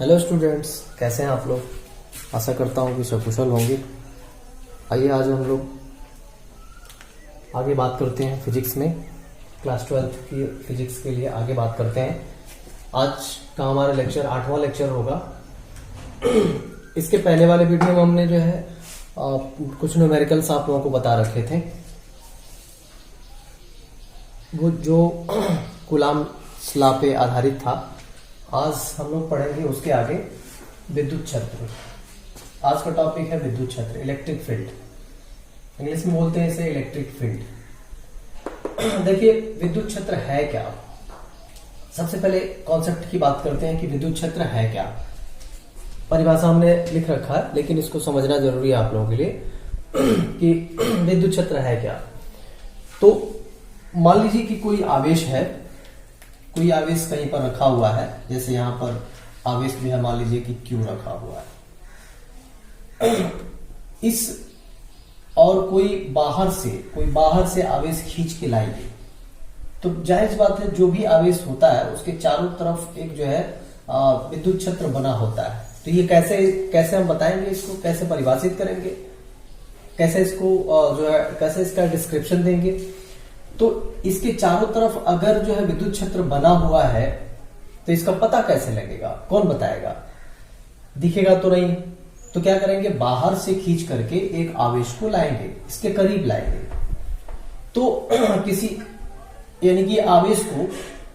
Hello students, कैसे हैं आप लोग। आशा करता हूँ कि सकुशल होंगे। आइए आज हम लोग आगे बात करते हैं फिजिक्स में। क्लास 12 की फिजिक्स के लिए आगे बात करते हैं। आज का हमारा लेक्चर 8वां लेक्चर होगा। इसके पहले वाले वीडियो में हमने जो है कुछ न्यूमेरिकल्स आप लोगों को बता रखे थे, वो जो कूलाम लॉ पे आधारित था। आज हम लोग पढ़ेंगे उसके आगे विद्युत क्षेत्र। आज का टॉपिक है विद्युत क्षेत्र, इलेक्ट्रिक फील्ड। इंग्लिश में बोलते हैं इसे इलेक्ट्रिक फील्ड। देखिए विद्युत क्षेत्र है क्या। सबसे पहले कॉन्सेप्ट की बात करते हैं कि विद्युत क्षेत्र है क्या। परिभाषा हमने लिख रखा है, लेकिन इसको समझना जरूरी है आप लोगों के लिए कि विद्युत क्षेत्र है क्या। तो मान लीजिए कि कोई आवेश है, कोई आवेश कहीं पर रखा हुआ है। जैसे यहां पर आवेश भी है, मान लीजिए कि Q रखा हुआ है। इस और कोई बाहर से आवेश खींच के लाएंगे, तो जायज बात है जो भी आवेश होता है उसके चारों तरफ एक जो है विद्युत क्षेत्र बना होता है। तो ये कैसे हम बताएंगे, इसको कैसे परिभाषित करेंगे, कैसे इसको जो है कैसे इसका डिस्क्रिप्शन देंगे। तो इसके चारों तरफ अगर जो है विद्युत क्षेत्र बना हुआ है तो इसका पता कैसे लगेगा, कौन बताएगा। दिखेगा तो नहीं, तो क्या करेंगे, बाहर से खींच करके एक आवेश को लाएंगे, इसके करीब लाएंगे। तो किसी यानी कि आवेश को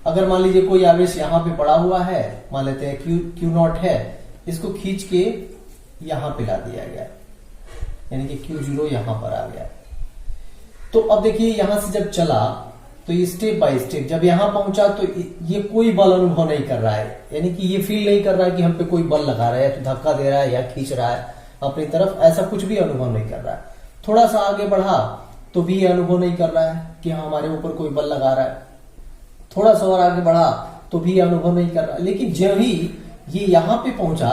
अगर मान लीजिए कोई आवेश यहां पे पड़ा हुआ है, मान लेते हैं Q0 है, इसको खींच के यहां पे ला दिया गया, यानी कि Q0 यहां पर आ गया। तो अब देखिए यहां से जब चला तो ये स्टेप बाय स्टेप जब यहां पहुंचा तो ये कोई बल अनुभव नहीं कर रहा है, यानी कि ये फील नहीं कर रहा है कि हम पे कोई बल लगा रहा है, तो धक्का दे रहा है या खींच रहा है अपनी तरफ, ऐसा कुछ भी अनुभव नहीं कर रहा है। थोड़ा सा आगे बढ़ा तो भी ये अनुभव नहीं कर रहा है कि हमारे ऊपर कोई बल लगा रहा है। थोड़ा सा और आगे बढ़ा तो भी अनुभव नहीं कर रहा। लेकिन जब ही ये यहां पे पहुंचा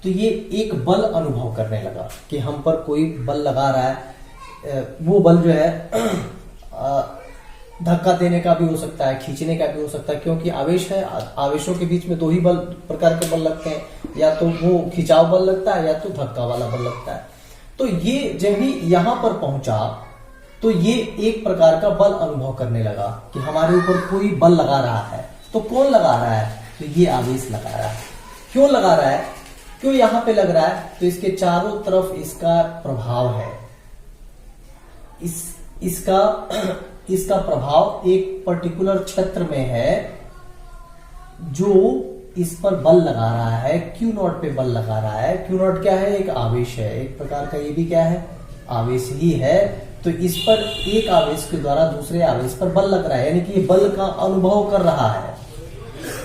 तो ये एक बल अनुभव करने लगा कि हम पर कोई बल लगा रहा है। वो बल जो है धक्का देने का भी हो सकता है, खींचने का भी हो सकता है, क्योंकि आवेश है। आवेशों के बीच में दो ही प्रकार के बल लगते हैं, या तो वो खिंचाव बल लगता है या तो धक्का वाला बल लगता है। तो ये जब ही यहां पर पहुंचा तो ये एक प्रकार का बल अनुभव करने लगा कि हमारे ऊपर कोई बल लगा रहा है। तो कौन लगा रहा है, तो ये आवेश लगा रहा है। क्यों लगा रहा है, क्यों यहां पे लग रहा है, तो इसके चारों तरफ इसका प्रभाव है। इसका प्रभाव एक पर्टिकुलर क्षेत्र में है जो इस पर बल लगा रहा है, Q0 पे बल लगा रहा है। Q0 क्या है, एक आवेश है, एक प्रकार का ये भी क्या है, आवेश ही है। तो इस पर एक आवेश के द्वारा दूसरे आवेश पर बल लग रहा है, यानी कि ये बल का अनुभव कर रहा है।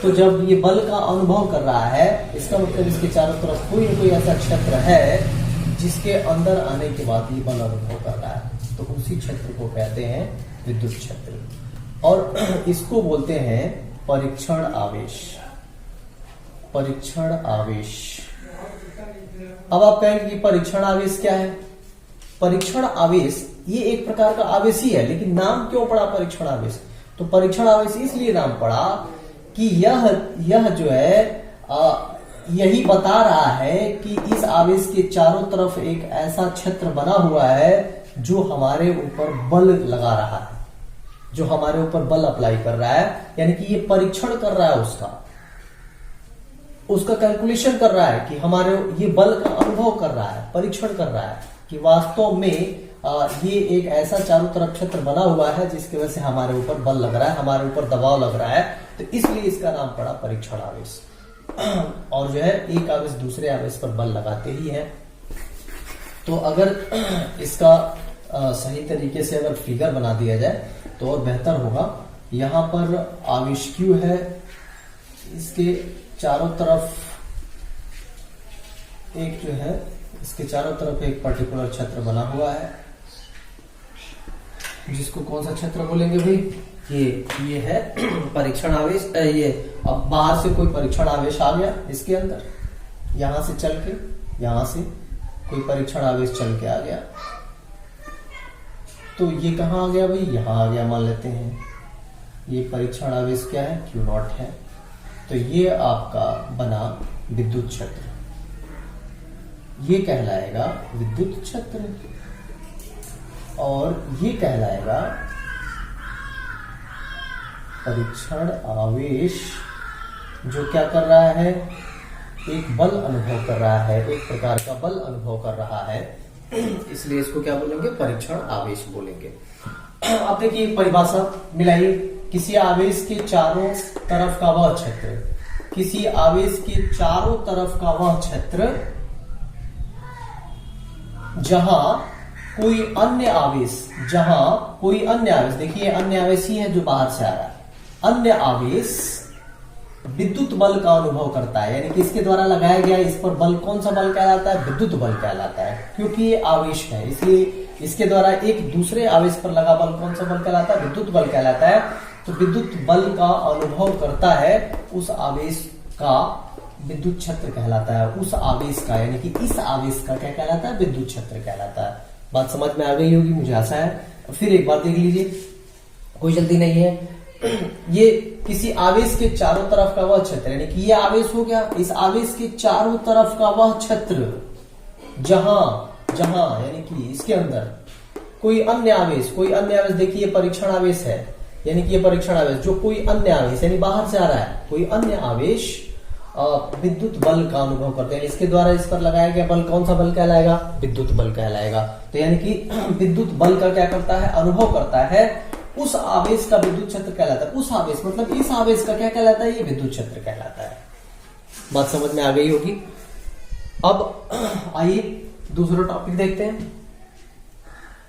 तो जब ये बल का अनुभव कर रहा है, इसका मतलब इसके चारों तरफ कोई न कोई ऐसा क्षेत्र है जिसके अंदर आने के बाद ये बल अनुभव कर रहा है। तो उसी क्षेत्र को कहते हैं विद्युत क्षेत्र, और इसको बोलते हैं परीक्षण आवेश। परीक्षण आवेश। अब आप कहेंगे कि परीक्षण आवेश क्या है। परीक्षण आवेश ये एक प्रकार का आवेश ही है, लेकिन नाम क्यों पड़ा परीक्षण आवेश। तो परीक्षण आवेश इसलिए नाम पड़ा कि यह जो है यही बता रहा है कि इस आवेश के चारों तरफ एक ऐसा क्षेत्र बना हुआ है जो हमारे ऊपर बल लगा रहा है, जो हमारे ऊपर बल अप्लाई कर रहा है। यानी कि ये परीक्षण कर रहा है, उसका कैलकुलेशन कर रहा है कि हमारे ये बल का अनुभव कर रहा है, परीक्षण कर रहा है कि वास्तव में ये एक ऐसा चारों तरफ क्षेत्र बना हुआ है जिसकी वजह से हमारे ऊपर बल लग रहा है, हमारे ऊपर दबाव लग रहा है। तो इसलिए इसका नाम पड़ा परीक्षण आवेश। और जो है एक आवेश दूसरे आवेश पर बल लगाते ही है। तो अगर इसका सही तरीके से अगर फिगर बना दिया जाए तो और बेहतर होगा। यहां पर आवेश Q है, इसके चारों तरफ एक जो है इसके चारों तरफ एक पर्टिकुलर क्षेत्र बना हुआ है, जिसको कौन सा क्षेत्र बोलेंगे भाई, ये है परीक्षण आवेश। ये अब बाहर से कोई परीक्षण आवेश आ गया इसके अंदर, यहां से चल के, यहां से कोई परीक्षण आवेश चल के आ गया, तो ये कहां आ गया भाई, यहां आ गया। मान लेते हैं ये परीक्षण आवेश क्या है, Q0 है। तो ये आपका बना विद्युत क्षेत्र, ये कहलाएगा विद्युत क्षेत्र, और ये कहलाएगा परीक्षण आवेश, जो क्या कर रहा है, एक बल अनुभव कर रहा है, एक प्रकार का बल अनुभव कर रहा है, इसलिए इसको क्या बोलेंगे, परीक्षण आवेश बोलेंगे। अब देखिए परिभाषा मिलाइए, किसी आवेश के चारों तरफ का वह क्षेत्र, किसी आवेश के चारों तरफ का वह क्षेत्र जहां कोई अन्य आवेश, देखिए अन्य आवेश ही है जो बाहर से आ रहा है, अन्य आवेश विद्युत बल का अनुभव करता है, यानी कि इसके द्वारा लगाया गया इस पर बल कौन सा बल कहलाता है, विद्युत बल कहलाता है, क्योंकि ये आवेश है, इसलिए इसके द्वारा एक दूसरे आवेश पर लगा बल कौन सा बल कहलाता है, विद्युत बल कहलाता है। तो विद्युत बल का अनुभव करता है उस आवेश का विद्युत क्षेत्र कहलाता है, उस आवेश का, यानी कि इस आवेश का क्या कहलाता है, विद्युत क्षेत्र कहलाता है। बात समझ में आ गई होगी, मुझे आशा है। फिर एक बार देख लीजिए, कोई जल्दी नहीं है। ये किसी आवेश के चारों तरफ का वह क्षेत्र, यानी कि ये आवेश हो गया, इस आवेश के चारों तरफ का वह क्षेत्र जहां यानी कि इसके अंदर कोई अन्य आवेश, देखिए परीक्षण आवेश है, यानी कि ये परीक्षण आवेश जो कोई अन्य आवेश यानी बाहर से आ रहा है, कोई अन्य आवेश विद्युत बल का अनुभव करते हैं, इसके द्वारा इस पर लगाया गया बल कौन सा बल कहलाएगा, विद्युत बल कहलाएगा। तो यानी कि विद्युत बल का क्या करता है, अनुभव करता है, उस आवेश का विद्युत क्षेत्र कहलाता है। उस आवेश मतलब इस आवेश का क्या कहलाता है, ये विद्युत क्षेत्र कहलाता है। बात समझ में आ गई होगी। अब आइए दूसरा टॉपिक देखते हैं,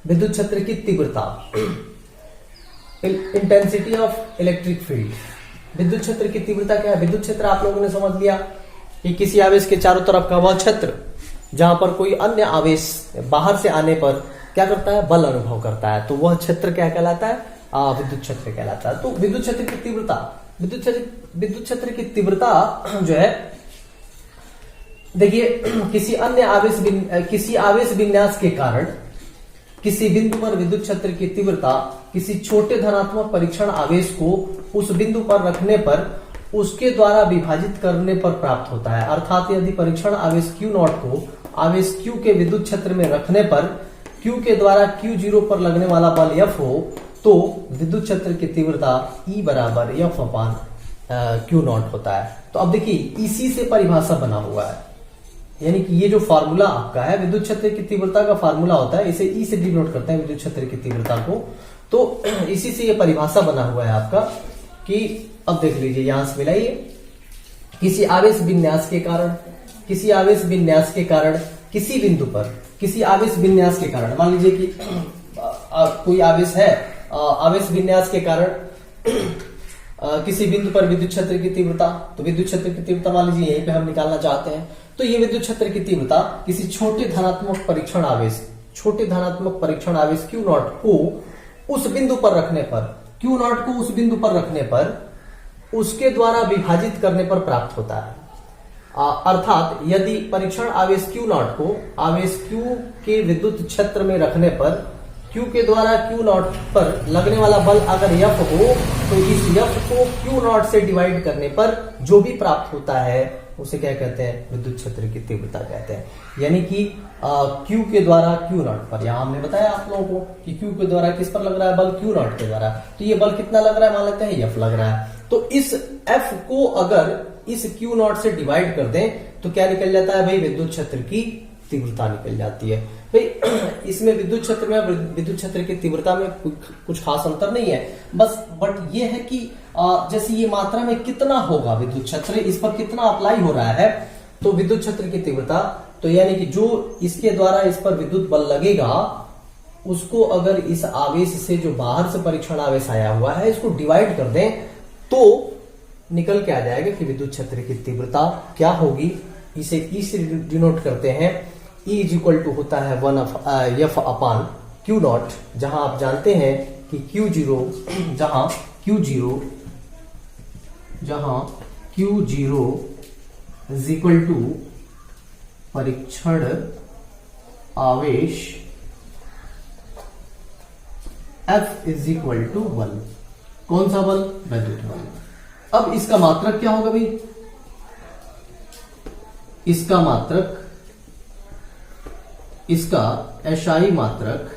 विद्युत क्षेत्र की तीव्रता, इंटेंसिटी ऑफ इलेक्ट्रिक फील्ड। विद्युत क्षेत्र की तीव्रता क्या है, विद्युत क्षेत्र आप लोगों ने समझ लिया कि किसी आवेश के चारों तरफ का वह क्षेत्र जहां पर कोई अन्य आवेश बाहर से आने पर क्या करता है, बल अनुभव करता है, तो वह क्षेत्र क्या कहलाता है, विद्युत क्षेत्र कहलाता है। तो विद्युत क्षेत्र की तीव्रता, विद्युत क्षेत्र की तीव्रता जो है, देखिए किसी आवेश विन्यास के कारण किसी बिंदु पर विद्युत क्षेत्र की तीव्रता किसी छोटे धनात्मक परीक्षण आवेश को उस बिंदु पर रखने पर उसके द्वारा विभाजित करने पर प्राप्त होता है। अर्थात यदि परीक्षण आवेश Q0 को आवेश Q के विद्युत क्षेत्र में रखने पर Q के द्वारा Q0 पर लगने वाला बल F हो, तो विद्युत क्षेत्र की तीव्रता E बराबर F अपान Q0 होता है। तो अब देखिए इसी से परिभाषा बना हुआ है, यानी कि ये जो फार्मूला आपका है विद्युत क्षेत्र की तीव्रता का फार्मूला होता है, इसे ई से डिनोट करते हैं विद्युत क्षेत्र की तीव्रता को। तो इसी से ये परिभाषा बना हुआ है आपका कि अब देख लीजिए यहां से मिलाइए, किसी आवेश विन्यास के कारण किसी बिंदु पर किसी आवेश विन्यास के कारण, मान लीजिए कि कोई आवेश है, आवेश विन्यास के कारण किसी बिंदु पर विद्युत क्षेत्र की तीव्रता, तो विद्युत क्षेत्र की तीव्रता मान लीजिए यहीं पे हम निकालना चाहते हैं, तो ये विद्युत क्षेत्र की तीव्रता किसी छोटे धनात्मक परीक्षण आवेश Q0 को उस बिंदु पर रखने पर उसके द्वारा विभाजित करने पर प्राप्त होता है। अर्थात यदि परीक्षण आवेश Q0 को आवेश Q के विद्युत क्षेत्र में रखने पर Q के द्वारा Q0 पर लगने वाला बल अगर F हो, तो इस F को Q0 से डिवाइड करने पर जो भी प्राप्त होता है उसे क्या कहते हैं, विद्युत क्षेत्र की तीव्रता कहते हैं। यानी कि Q के द्वारा Q0 पर, यहां हमने बताया आप लोगों को कि Q के द्वारा किस पर लग रहा है बल, Q0 के द्वारा, तो ये बल कितना लग रहा है, मान लेते हैं F लग रहा है। तो इस F को अगर इस Q0 से डिवाइड कर दें तो क्या निकल जाता है भाई, विद्युत क्षेत्र की तीव्रता निकल जाती है। भाई इसमें विद्युत क्षेत्र में विद्युत क्षेत्र की तीव्रता में कुछ खास अंतर नहीं है, बट ये है कि जैसे ये मात्रा में कितना होगा विद्युत क्षेत्र, इस पर कितना अप्लाई हो रहा है, तो विद्युत क्षेत्र की तीव्रता, तो यानी कि जो इसके द्वारा इस पर विद्युत बल लगेगा उसको अगर इस आवेश से जो बाहर से परीक्षण आवेश आया हुआ है इसको डिवाइड कर दें तो निकल के आ जाएगा कि विद्युत क्षेत्र की तीव्रता क्या होगी। इसे ई से डिनोट करते हैं, E इज इक्वल टू होता है 1/F अपान Q0, जहां आप जानते हैं कि Q0 इज इक्वल टू परीक्षण आवेश F इज इक्वल टू 1, कौन सा बल, विद्युत बल। अब इसका मात्रक क्या होगा भाई, इसका मात्रक, इसका एसआई मात्रक,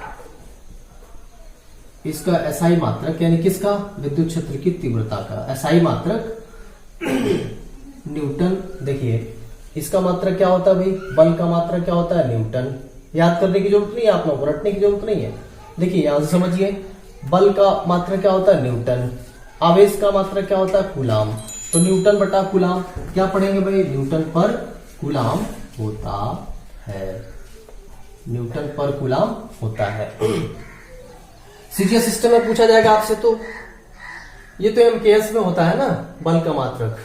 इसका एसआई मात्रक यानी किसका, विद्युत क्षेत्र की तीव्रता का एसआई मात्रक न्यूटन। देखिए इसका मात्रक क्या होता है भाई, बल का मात्रक क्या होता है, न्यूटन। याद करने की जरूरत नहीं है, आप लोगों को रटने की जरूरत नहीं है। देखिए यहां से समझिए, बल का मात्रक क्या होता है, न्यूटन। आवेश का मात्रक क्या होता है, कूलाम। तो न्यूटन बटा कूलाम क्या पढ़ेंगे भाई, न्यूटन पर कूलाम होता है, न्यूटन पर कूलाम होता है। सीजीएस सिस्टम में पूछा जाएगा आपसे, तो ये तो एमकेएस में होता है ना बल का मात्रक,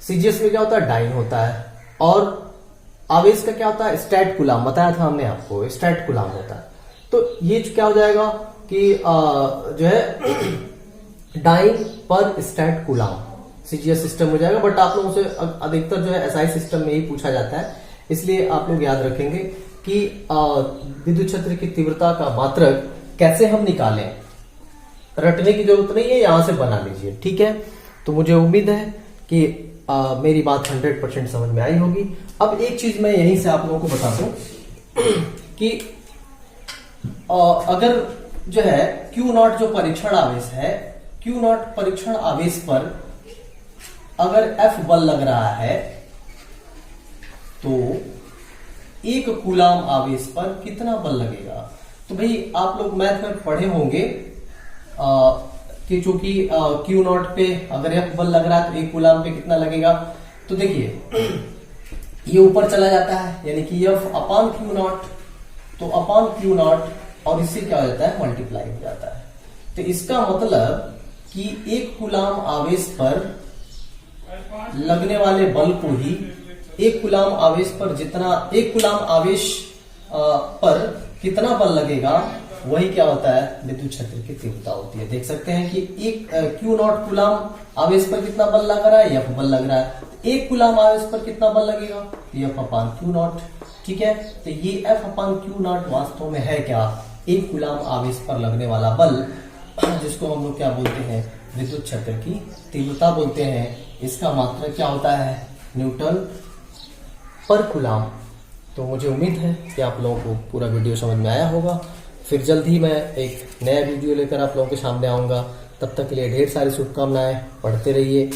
सीजीएस में क्या होता है, डाइन होता है। और आवेश का क्या होता है, स्टैट कूलाम, बताया था हमने आपको, स्टैट कूलाम होता है। तो ये क्या हो जाएगा कि जो है डाइन पर स्टैट कूलाम सीजीएस सिस्टम हो जाएगा। बट आप लोगों से अधिकतर जो है एसआई सिस्टम में ही पूछा जाता है, इसलिए आप लोग याद रखेंगे कि विद्युत क्षेत्र की तीव्रता का मात्रक कैसे हम निकालें, रटने की जरूरत नहीं है, यहां से बना लीजिए, ठीक है। तो मुझे उम्मीद है कि मेरी बात 100% समझ में आई होगी। अब एक चीज मैं यहीं से आप लोगों को बता दूं कि अगर जो है Q0 जो परीक्षण आवेश है, Q0 परीक्षण आवेश पर अगर F बल लग रहा है तो एक कूलाम आवेश पर कितना बल लगेगा। तो भाई आप लोग मैथ में पढ़े होंगे कि चूंकि Q0 पे अगर F बल लग रहा है तो एक कूलाम पे कितना लगेगा। तो देखिए ये ऊपर चला जाता है यानी कि F अपान Q0, तो अपान Q0 और इससे क्या हो जाता है, मल्टीप्लाई हो जाता है। तो इसका मतलब कि एक कूलाम आवेश पर लगने वाले बल को ही एक कूलाम आवेश पर जितना, एक कूलाम आवेश पर कितना बल लगेगा वही क्या होता है, विद्युत क्षेत्र की तीव्रता होती है। देख सकते हैं कि एक Q0 कूलाम आवेश पर कितना बल लग रहा है, F बल लग रहा है। एक कूलाम आवेश पर कितना बल लगेगा, F अपान Q0, ठीक है। तो ये F अपान Q0 वास्तव में है क्या, एक कूलाम आवेश पर लगने वाला बल, जिसको हम लोग क्या बोलते हैं, विद्युत क्षेत्र की तीव्रता बोलते हैं। इसका मात्रक क्या होता है, न्यूटन पर कूलाम। तो मुझे उम्मीद है कि आप लोगों को पूरा वीडियो समझ में आया होगा। फिर जल्द ही मैं एक नया वीडियो लेकर आप लोगों के सामने आऊंगा। तब तक के लिए ढेर सारी शुभकामनाएं, पढ़ते रहिए।